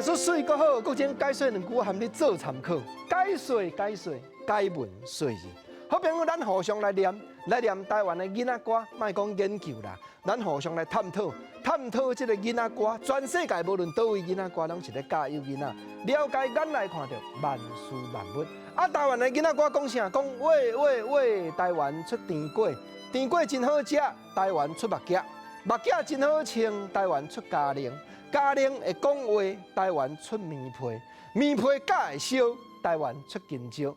出水阁好，国情解说两句含你做参考。解说，解文说字。好朋友，咱互相来念台湾的囡仔歌，莫讲研究啦，咱互相来探讨这个囡仔歌。全世界无论倒位囡仔歌，拢是咧教育囡仔，了解眼来看到万事万物。啊，台湾的囡仔歌讲啥？讲喂，台湾出甜粿，甜粿真好食，台湾出目镜，目镜真好穿，台湾出嘉玲。嘉玲会讲话，台湾出棉被，棉被假会烧，台湾出金蕉。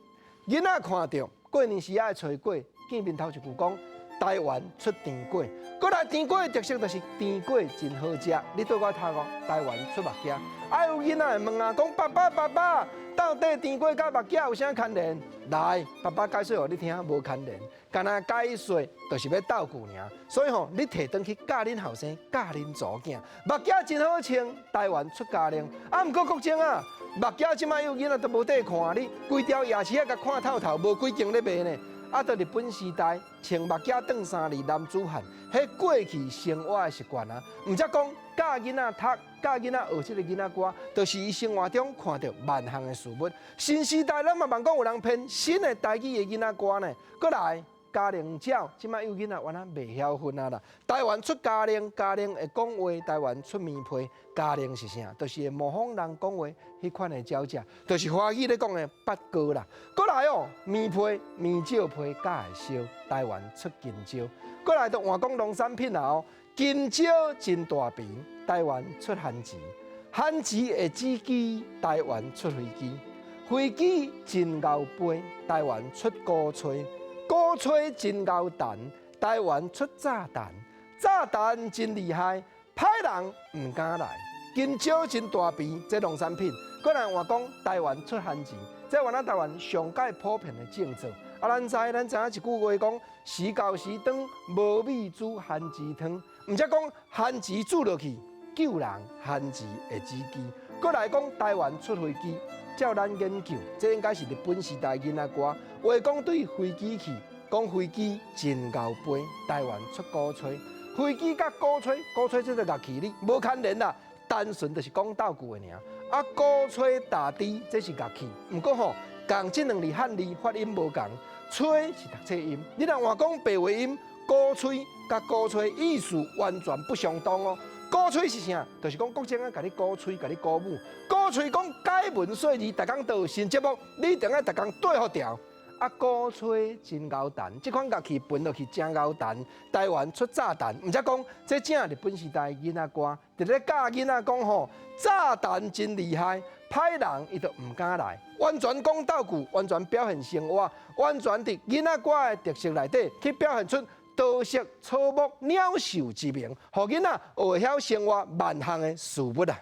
囡仔看到过年时爱吹粿，见面头一句讲台湾出甜粿。过来甜粿的特色就是甜粿真好食。你对我读讲台湾出目镜，啊有囡仔会问啊，讲爸爸，到底甜粿甲目镜有啥牵连？来，爸爸解说互你听，无牵连，干那解说就是要斗句尔。所以吼，你摕转去教恁后生，教恁祖囝，目镜真好穿，台湾出嘉玲。啊，毋过国情啊，目镜即摆有囡仔都无得看，你规条牙齿啊，甲看透透，无几间咧卖呢。啊，到日本时代，穿目镜当三字男子汉，迄过去生活的习惯啊。毋则讲教囡仔读，教囡仔学这个囡仔歌，就是伊生活中看到万项的事物。新时代咱嘛茫讲有人编新的台语的囡仔歌呢。过来嘉玲鸟，即摆有囡仔原来袂晓分啊啦。台湾出嘉玲，嘉玲会讲话；台湾出棉被，嘉玲是啥？就是会模仿人讲话迄款的鸟只，就是华语咧讲的八哥啦。过来哦，棉被、棉照被假会烧，台湾出金蕉。过来就换讲农产品啦哦，金蕉真大片，台湾出番薯，番薯会煮鸡，台湾出飞机，飞机真牛飞，台湾出鼓吹。鼓吹真牛蛋，台湾出炸弹，炸弹真厉害，歹人唔敢来。金蕉真大片，这农产品。过来话讲台湾出番薯，这原来台湾上界普遍的政策。啊，咱知影一句话讲，时到时长，无米煮番薯汤。毋则讲番薯煮落去，救人番薯会煮鸡。过来讲台湾出飞机。照咱研究，这应该是日本时代囡仔歌。话讲对飞机去，讲飞机真牛飞，台湾出鼓吹。飞机甲鼓吹这个乐器哩，无牵连啦，单纯就是讲斗句的尔。啊，鼓吹打的这是乐器，毋过吼，共这两字汉字发音无共，吹是读册音。你若换讲白话音，鼓吹甲鼓吹意思完全不相同哦。鼓吹是啥？就是讲国情啊，甲你鼓吹，甲你鼓舞。鼓吹讲解文说字，逐工都有新节目，你一定要逐工对好调。啊，鼓吹真牛蛋，这款乐器分落去真牛蛋，台湾出炸弹。毋则讲，这正日本时代囡仔歌，伫咧教囡仔讲吼，炸弹真厉害，歹人伊就唔敢来。完全讲斗句，完全表现生活，完全伫囡仔歌的特色内底去表现出。多色草木鸟兽之名，互囡仔学晓生活万项的事物啊！